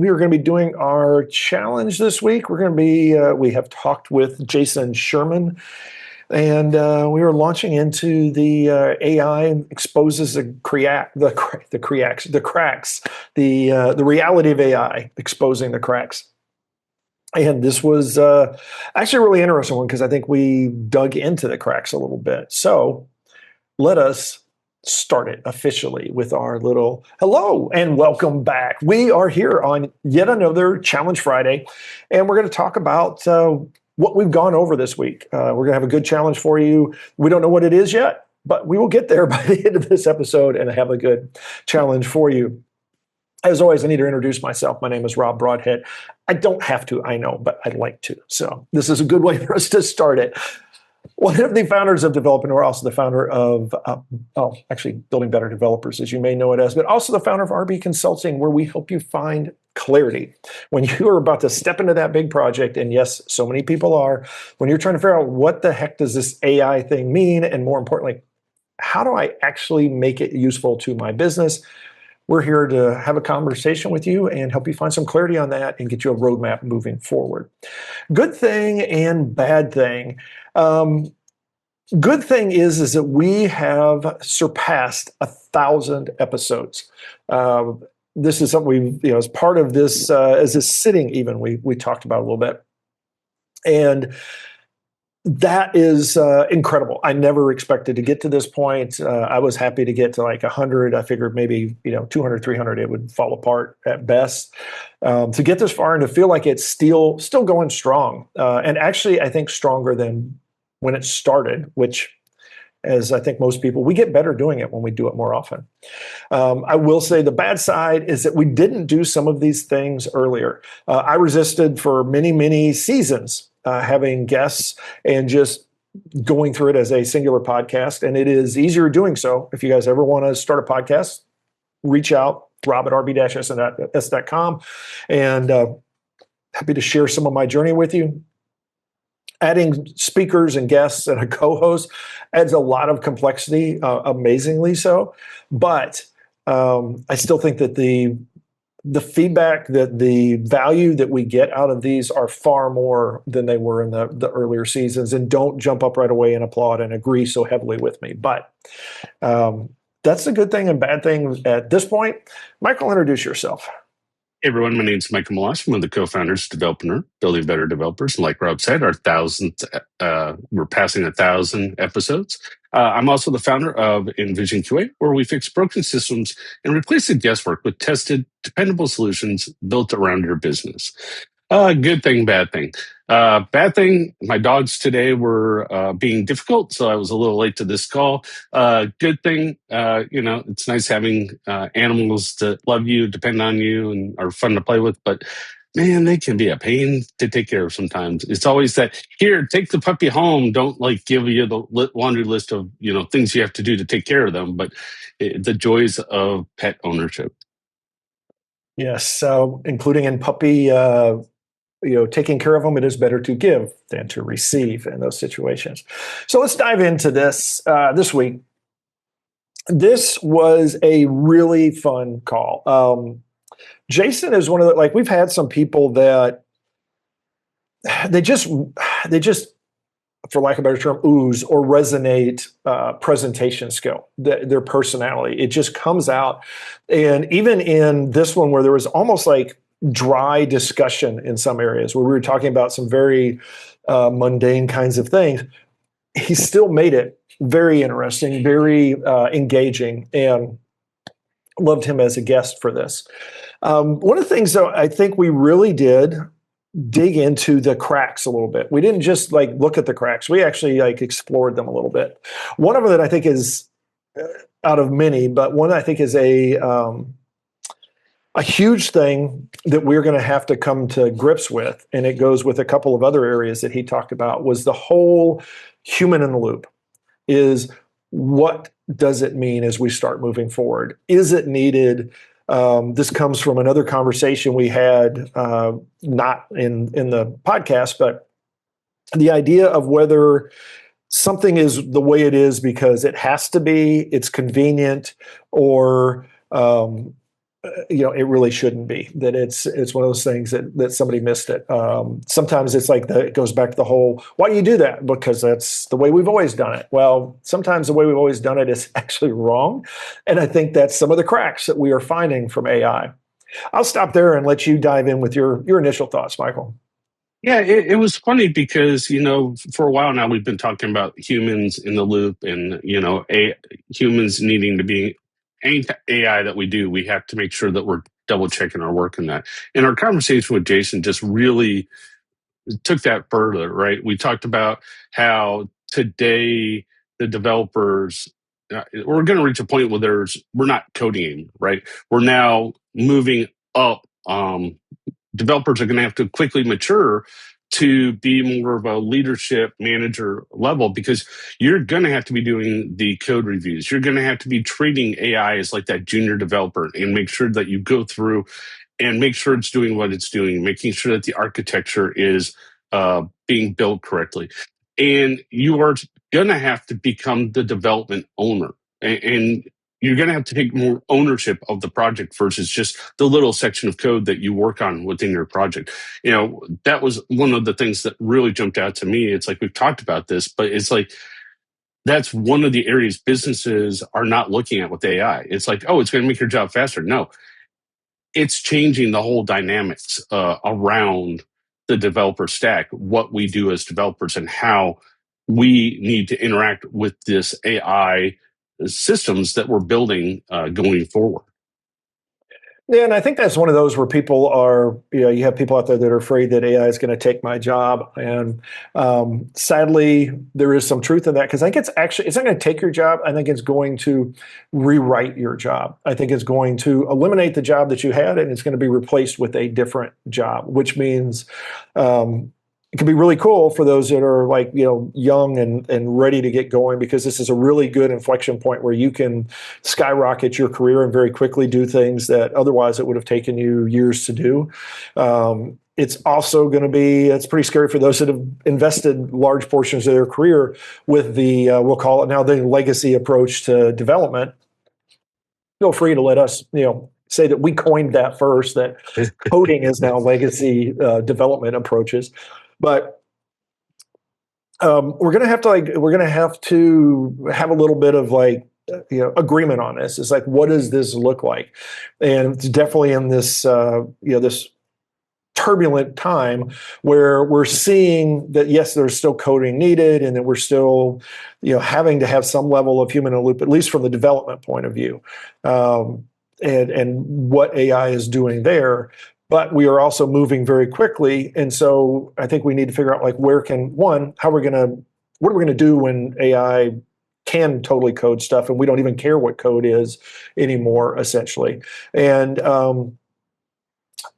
we are going to be doing our challenge this week. We're going to be, we have talked with Jason Sherman, and we are launching into the AI exposes the cracks, the reality of AI exposing the cracks. And this was actually a really interesting one because I think we dug into the cracks a little bit. So let us start it officially with our little hello and welcome back. We are here on yet another Challenge Friday, and we're going to talk about what we've gone over this week. We're going to have a good challenge for you. We don't know what it is yet, but we will get there by the end of this episode and have a good challenge for you. As always, I need to introduce myself. My name is Rob Broadhead. I don't have to, I know, but I'd like to. So this is a good way for us to start it. One of the founders of Development, also the founder of, Building Better Developers, as you may know it as, but also the founder of RB Consulting, where we help you find clarity when you are about to step into that big project. And yes, so many people are, when you're trying to figure out what the heck does this AI thing mean? And more importantly, how do I actually make it useful to my business? We're here to have a conversation with you and help you find some clarity on that and get you a roadmap moving forward. Good thing and bad thing. Good thing is that we have surpassed 1,000 episodes. This is something we, as part of this, as this sitting even, we talked about a little bit. And that is incredible. I never expected to get to this point. I was happy to get to like 100. I figured maybe 200, 300, it would fall apart at best. To get this far and to feel like it's still going strong, and actually I think stronger than when it started. Which, as I think most people, we get better doing it when we do it more often. I will say the bad side is that we didn't do some of these things earlier. I resisted for many, many seasons. Having guests and just going through it as a singular podcast. And it is easier doing so. If you guys ever want to start a podcast, reach out, rob@rb-s.com, and happy to share some of my journey with you. Adding speakers and guests and a co-host adds a lot of complexity, amazingly so. But I still think that the feedback, that the value that we get out of these are far more than they were in the earlier seasons. And don't jump up right away and applaud and agree so heavily with me. But that's the good thing and bad thing at this point. Michael, introduce yourself. Hey everyone, my name is Michael Meloche. I'm one of the co-founders of Development, Building Better Developers. And like Rob said, our 1,000th, we're passing 1,000 episodes. I'm also the founder of Envision QA, where we fix broken systems and replace the guesswork with tested, dependable solutions built around your business. Good thing, bad thing. Bad thing, my dogs today were being difficult, so I was a little late to this call. Good thing, it's nice having animals that love you, depend on you, and are fun to play with, but man, they can be a pain to take care of sometimes. It's always that, here, take the puppy home. Don't give you the laundry list of things you have to do to take care of them, but the joys of pet ownership. Yes, so including in puppy taking care of them, it is better to give than to receive in those situations. So let's dive into this this week. This was a really fun call. Jason is one of the, we've had some people that they just, for lack of a better term, ooze or resonate presentation skill, their personality. It just comes out. And even in this one where there was almost like dry discussion in some areas where we were talking about some very mundane kinds of things, he still made it very interesting, very engaging, and loved him as a guest for this. One of the things, though, I think we really did dig into the cracks a little bit. We didn't just look at the cracks. We actually explored them a little bit. One of them that I think is out of many, but one I think is a huge thing that we're going to have to come to grips with, and it goes with a couple of other areas that he talked about, was the whole human in the loop. Is what does it mean as we start moving forward? Is it needed? This comes from another conversation we had, not in the podcast, but the idea of whether something is the way it is because it has to be, it's convenient, or it really shouldn't be. That it's one of those things that somebody missed it. Sometimes it's like it goes back to the whole, why do you do that? Because that's the way we've always done it. Well, sometimes the way we've always done it is actually wrong, and I think that's some of the cracks that we are finding from AI. I'll stop there and let you dive in with your initial thoughts, Michael. Yeah, it was funny because, for a while now we've been talking about humans in the loop and, humans needing to be any AI that we do, we have to make sure that we're double checking our work in that. And our conversation with Jason just really took that further, right? We talked about how today the developers, we're going to reach a point where we're not coding anymore, right? We're now moving up. Developers are going to have to quickly mature to be more of a leadership manager level because you're going to have to be doing the code reviews. You're going to have to be treating AI as like that junior developer and make sure that you go through and make sure it's doing what it's doing, making sure that the architecture is being built correctly. And you are going to have to become the development owner. And you're going to have to take more ownership of the project versus just the little section of code that you work on within your project. That was one of the things that really jumped out to me. It's like we've talked about this, but it's like that's one of the areas businesses are not looking at with AI. It's like, oh, it's going to make your job faster. No, it's changing the whole dynamics around the developer stack, what we do as developers, and how we need to interact with this AI systems that we're building going forward. Yeah, and I think that's one of those where people are, you have people out there that are afraid that AI is going to take my job. And sadly, there is some truth in that because I think it's not going to take your job. I think it's going to rewrite your job. I think it's going to eliminate the job that you had and it's going to be replaced with a different job, which means it can be really cool for those that are like, young and ready to get going because this is a really good inflection point where you can skyrocket your career and very quickly do things that otherwise it would have taken you years to do. It's also going to be, it's pretty scary for those that have invested large portions of their career with the, we'll call it now the legacy approach to development. Feel free to let us, say that we coined that first, that coding is now legacy development approaches. But we're gonna have to have a little bit of agreement on this. It's like, what does this look like? And it's definitely in this this turbulent time where we're seeing that yes, there's still coding needed, and that we're still having to have some level of human in the loop, at least from the development point of view, and what AI is doing there. But we are also moving very quickly, and so I think we need to figure out how we're what are we gonna do when AI can totally code stuff, and we don't even care what code is anymore, essentially. And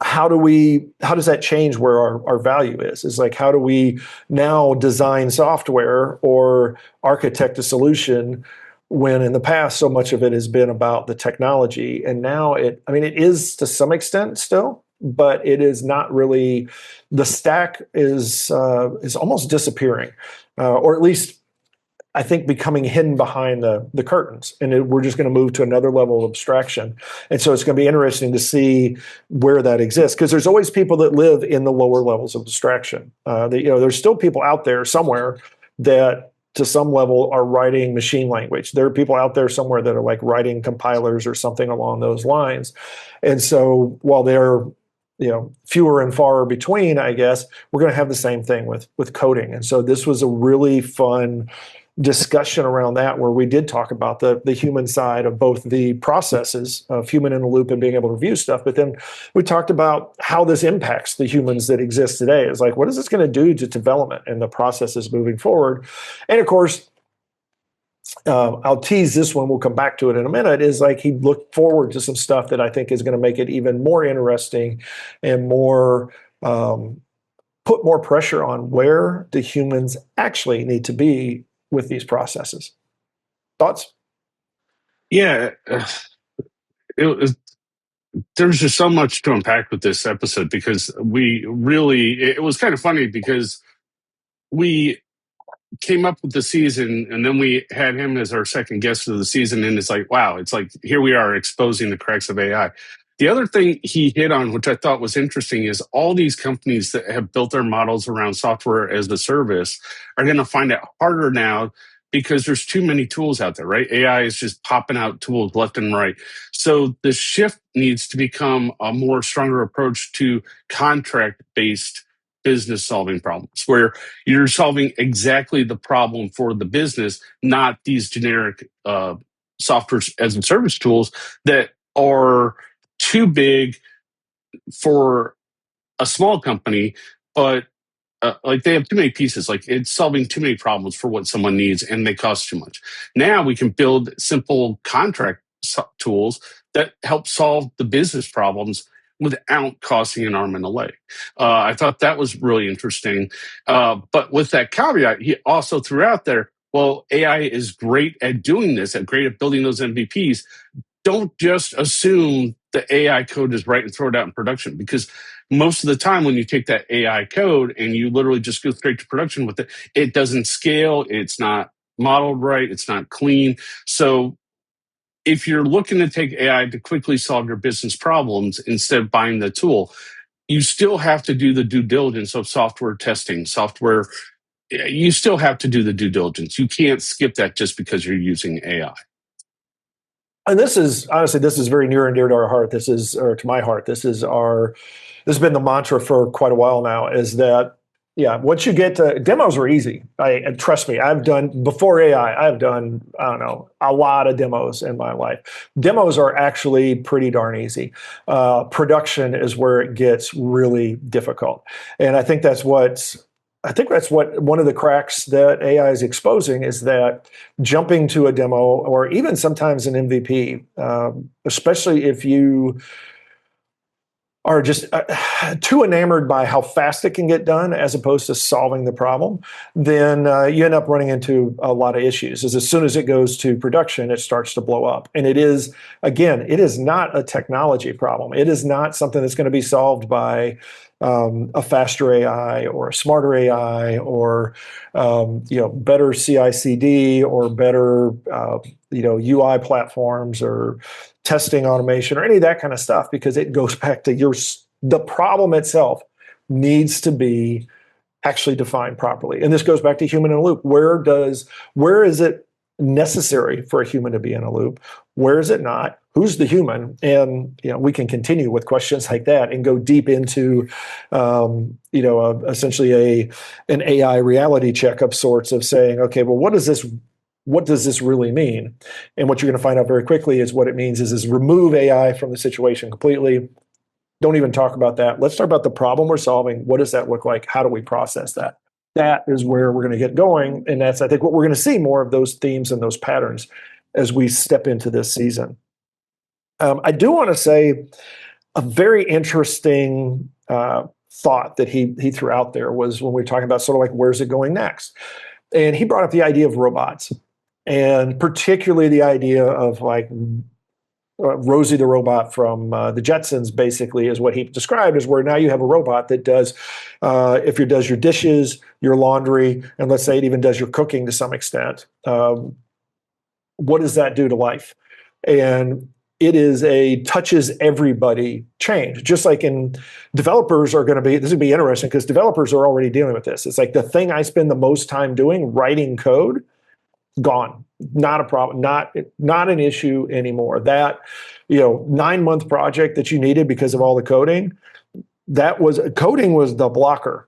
how does that change where our value is? Is like, how do we now design software or architect a solution when in the past so much of it has been about the technology, and now it is to some extent still, but it is not really. The stack is almost disappearing, or at least I think becoming hidden behind the curtains, and we're just going to move to another level of abstraction. And so it's going to be interesting to see where that exists, because there's always people that live in the lower levels of abstraction. There's still people out there somewhere that to some level are writing machine language. There are people out there somewhere that are like writing compilers or something along those lines. And so while they're fewer and far between, I guess we're going to have the same thing with coding. And so this was a really fun discussion around that, where we did talk about the human side of both the processes of human in the loop and being able to review stuff, but then we talked about how this impacts the humans that exist today. It's like, what is this going to do to development and the processes moving forward? And of course, I'll tease this one, we'll come back to it in a minute, is like he looked forward to some stuff that I think is going to make it even more interesting and more put more pressure on where the humans actually need to be with these processes. Thoughts? Yeah, it, there's just so much to unpack with this episode because it was kind of funny because we came up with the season and then we had him as our second guest of the season, and it's like, wow, it's like here we are exposing the cracks of AI. The other thing he hit on, which I thought was interesting, is all these companies that have built their models around software as a service are going to find it harder now because there's too many tools out there, right? AI is just popping out tools left and right. So the shift needs to become a more stronger approach to contract based business solving problems where you're solving exactly the problem for the business, not these generic software as a service tools that are too big for a small company, but like they have too many pieces. Like it's solving too many problems for what someone needs, and they cost too much. Now we can build simple contract tools that help solve the business problems without costing an arm and a leg. I thought that was really interesting. But with that caveat, he also threw out there, well, AI is great at doing this, at great at building those MVPs. Don't just assume the AI code is right and throw it out in production, because most of the time when you take that AI code and you literally just go straight to production with it, it doesn't scale, it's not modeled right, it's not clean. So if you're looking to take AI to quickly solve your business problems instead of buying the tool, you still have to do the due diligence of software testing, software. You still have to do the due diligence. You can't skip that just because you're using AI. And this is honestly, this is very near and dear to our heart. This is, or to my heart, this has been the mantra for quite a while now, is that, yeah, once you get to demos are easy. And trust me, I've done before AI, I've done, I don't know, a lot of demos in my life. Demos are actually pretty darn easy. Production is where it gets really difficult. And I think that's what one of the cracks that AI is exposing, is that jumping to a demo or even sometimes an MVP, especially if you are just too enamored by how fast it can get done as opposed to solving the problem, then you end up running into a lot of issues. As soon as it goes to production, it starts to blow up. And it is, again, it is not a technology problem. It is not something that's going to be solved by a faster AI or a smarter AI or better CI/CD or better UI platforms or testing automation or any of that kind of stuff, because it goes back to the problem itself needs to be actually defined properly. And this goes back to human in a loop. Where is it necessary for a human to be in a loop? Where is it not? Who's the human? And we can continue with questions like that and go deep into essentially an AI reality check of sorts of saying, okay, well, what does this really mean? And what you're going to find out very quickly is what it means is remove AI from the situation completely. Don't even talk about that. Let's talk about the problem we're solving. What does that look like? How do we process that? That is where we're going to get going. And that's, I think, what we're going to see more of those themes and those patterns as we step into this season. I do want to say a very interesting thought that he threw out there was when we were talking about sort of like, where's it going next? And he brought up the idea of robots, and particularly the idea of like Rosie the robot from the Jetsons, basically, is what he described as, where now you have a robot that does, if it does your dishes, your laundry, and let's say it even does your cooking to some extent. What does that do to life? And it is a touches everybody change. Just like in developers are going to be, this would be interesting because developers are already dealing with this. It's like the thing I spend the most time doing, writing code, gone. Not a problem, not an issue anymore. That 9-month project that you needed because of all the coding, coding was the blocker.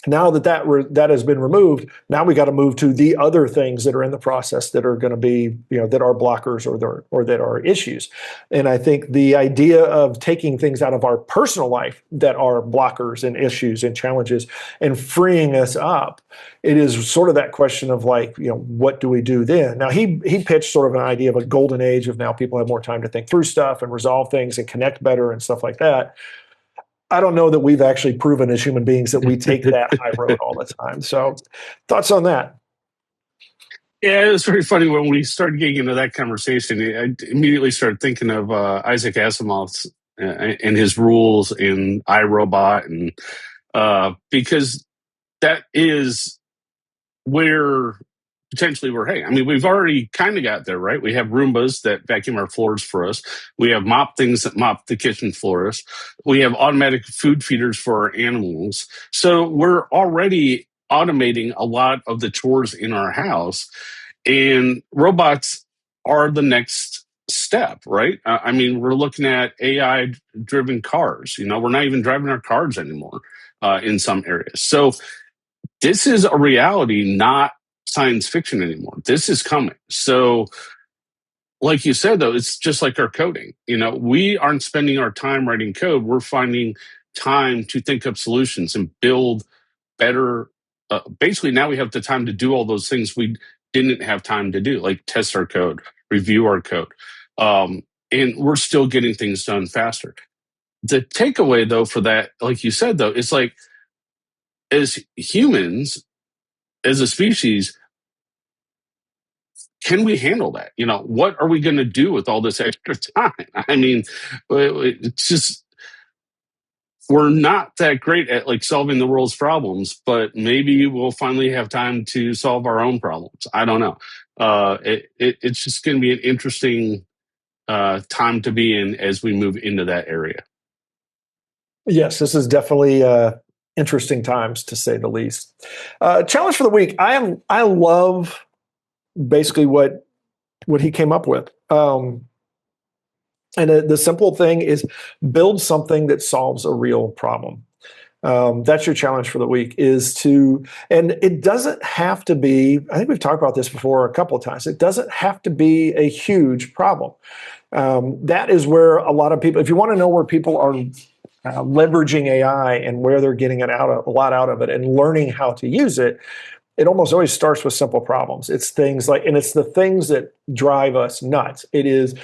Now that has been removed, now we got to move to the other things that are in the process that are going to be, that are blockers or that are issues. And I think the idea of taking things out of our personal life that are blockers and issues and challenges and freeing us up, it is sort of that question of like, what do we do then? Now he pitched sort of an idea of a golden age of now people have more time to think through stuff and resolve things and connect better and stuff like that. I don't know that we've actually proven as human beings that we take that high road all the time. So, thoughts on that? Yeah, it was very funny when we started getting into that conversation. I immediately started thinking of Isaac Asimov's and his rules in iRobot, and because that is where potentially where, hey, I mean, we've already kind of got there, right? We have Roombas that vacuum our floors for us. We have mop things that mop the kitchen floors. We have automatic food feeders for our animals. So we're already automating a lot of the chores in our house, and robots are the next step, right? I mean, we're looking at AI driven cars. You know, we're not even driving our cars anymore in some areas. So this is a reality, not science fiction anymore. This is coming. So, like you said, though, it's just like our coding. You know, we aren't spending our time writing code. We're finding time to think up solutions and build better. Basically, now we have the time to do all those things we didn't have time to do, like test our code, review our code. And we're still getting things done faster. The takeaway, though, for that, like you said, though, is like as humans, as a species, can we handle that? You know, what are we going to do with all this extra time? I mean, it's just, we're not that great at like solving the world's problems, but maybe we'll finally have time to solve our own problems. I don't know. It's just going to be an interesting time to be in as we move into that area. Yes, this is definitely interesting times to say the least. Challenge for the week. I love basically what he came up with. And the simple thing is build something that solves a real problem. That's your challenge for the week is to, and it doesn't have to be, I think we've talked about this before a couple of times, it doesn't have to be a huge problem. That is where a lot of people, if you want to know where people are leveraging AI and where they're getting a lot out of it and learning how to use it, it almost always starts with simple problems. It's things like, and it's the things that drive us nuts. It is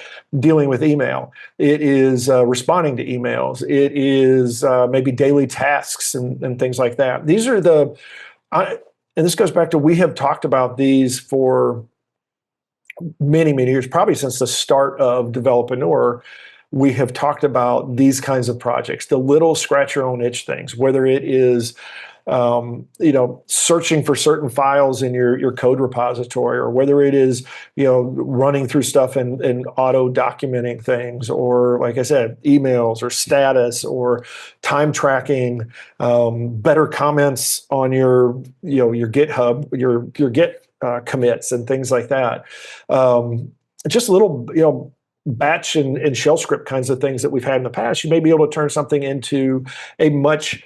dealing with email. It is responding to emails. It is maybe daily tasks and things like that. These are and this goes back to, we have talked about these for many, many years, probably since the start of Developreneur. We have talked about these kinds of projects, the little scratch your own itch things, whether it is searching for certain files in your code repository, or whether it is, running through stuff and auto documenting things, or like I said, emails or status or time tracking, better comments on your GitHub, your Git commits and things like that. Just little, batch and shell script kinds of things that we've had in the past. You may be able to turn something into a much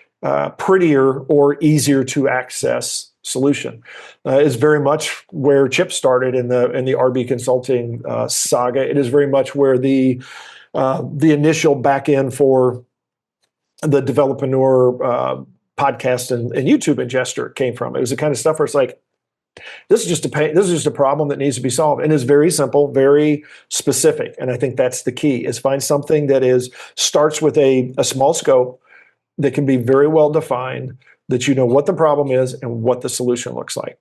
prettier or easier to access solution. Is very much where Chip started in the RB Consulting saga. It is very much where the initial back end for the Developreneur podcast and YouTube ingester came from. It was the kind of stuff where it's like, this is just a problem that needs to be solved, and it's very simple, very specific. And I think that's the key: is find something that starts with a small scope, that can be very well defined, that you know what the problem is and what the solution looks like.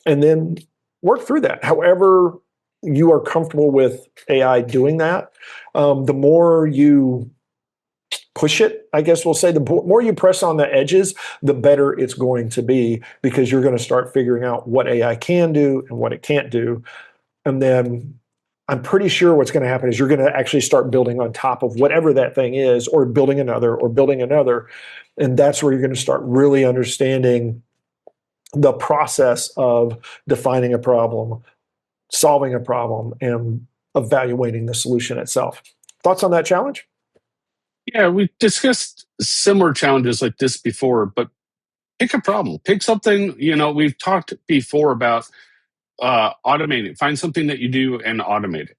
And then work through that. However you are comfortable with AI doing that, the more you push it, I guess we'll say, the more you press on the edges, the better it's going to be, because you're going to start figuring out what AI can do and what it can't do. And then I'm pretty sure what's going to happen is you're going to actually start building on top of whatever that thing is, or building another, or building another. And that's where you're going to start really understanding the process of defining a problem, solving a problem, and evaluating the solution itself. Thoughts on that challenge? Yeah, we discussed similar challenges like this before, but pick a problem, pick something. We've talked before about automating. Find something that you do and automate it.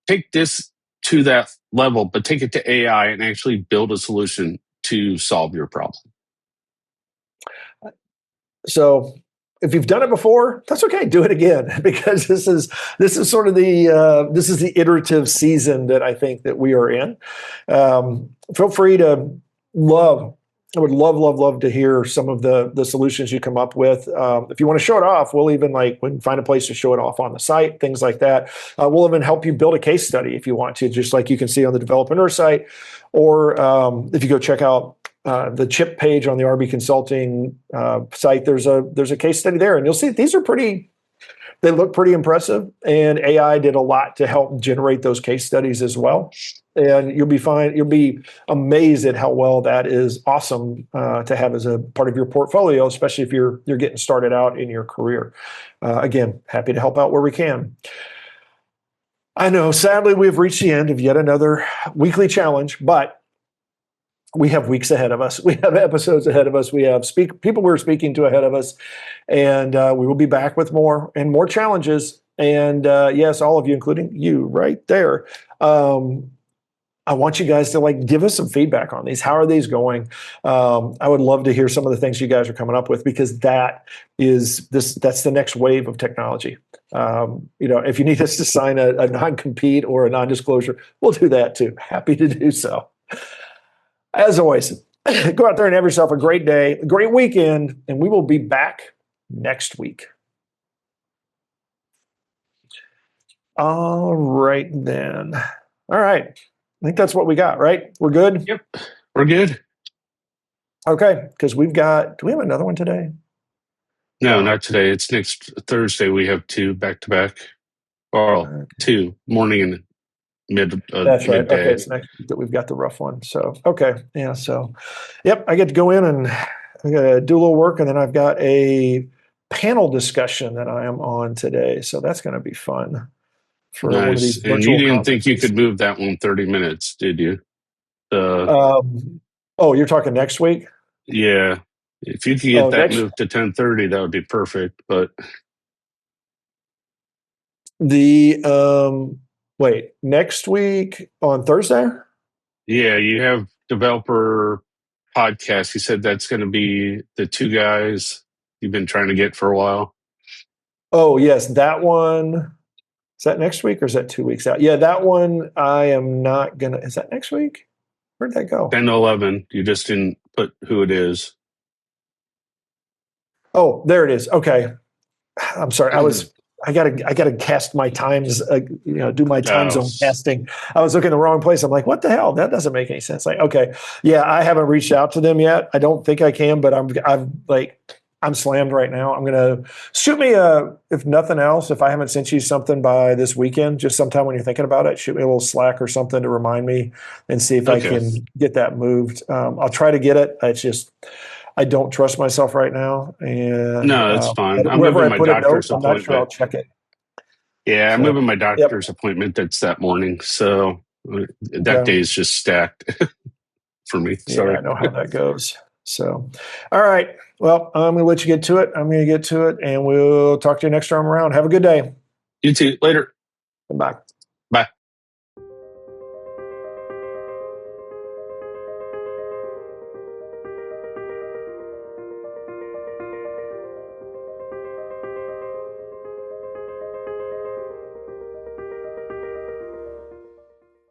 Take this to that level, but take it to AI and actually build a solution to solve your problem. So if you've done it before, that's okay. Do it again, because this is sort of the iterative season that I think that we are in. Feel free to I would love to hear some of the solutions you come up with. If you want to show it off, we'll even we can find a place to show it off on the site, things like that. We'll even help you build a case study if you want to, just like you can see on the Developreneur site, or if you go check out the Chip page on the RB Consulting site, there's a case study there, and you'll see these are pretty they look pretty impressive, and AI did a lot to help generate those case studies as well. And you'll be fine. You'll be amazed at how well that is awesome to have as a part of your portfolio, especially if you're getting started out in your career. Again, happy to help out where we can. I know, sadly, we've reached the end of yet another weekly challenge, but we have weeks ahead of us. We have episodes ahead of us. We have people we're speaking to ahead of us, and we will be back with more and more challenges. And yes, all of you, including you, right there. I want you guys to give us some feedback on these. How are these going? I would love to hear some of the things you guys are coming up with, because that's the next wave of technology. If you need us to sign a non-compete or a non-disclosure, we'll do that too. Happy to do so. As always, go out there and have yourself a great day, a great weekend, and we will be back next week. All right, then. All right. I think that's what we got, right? We're good? Yep, we're good. Okay, because do we have another one today? No, not today. It's next Thursday. We have 2 back-to-back. Well, 2, morning and That's right. midday. Okay, it's next week that we've got the rough one. So, okay. Yeah, so, yep, I get to go in and I got to do a little work, and then I've got a panel discussion that I am on today. So that's going to be fun for one of these Nice. And virtual you didn't think you conferences. could move that one 30 minutes, did you? You're talking next week? Yeah. If you could get that Next moved to 10:30, that would be perfect. But next week on Thursday? yeah, you have developer podcast. You said that's going to be the 2 guys you've been trying to get for a while. Oh, yes, that one. Is that next week or is that 2 weeks out? Yeah, that one I am not gonna. Is that next week? Where'd that go? 10 to 11. You just didn't put who it is. Oh, there it is. Okay. I'm sorry. I gotta cast my times, do my time Oh, zone casting. I was looking in the wrong place. I'm like, what the hell? That doesn't make any sense. Okay. Yeah, I haven't reached out to them yet. I don't think I can, but I'm slammed right now. I'm gonna shoot me if nothing else, if I haven't sent you something by this weekend, just sometime when you're thinking about it, shoot me a little Slack or something to remind me and see if I okay. can get that moved. I'll try to get it. It's just I don't trust myself right now, and No, that's fine. I'm wherever moving I my put a note, doctor's I'm not sure I'll appointment. check it. Yeah, I'm So, moving my yep. doctor's appointment. That's that morning. So that Okay. day is just stacked for me. Yeah, Sorry. I know how that goes. So, all right. Well, I'm going to let you get to it. I'm going to get to it, and we'll talk to you next time around. Have a good day. You too. Later. Bye.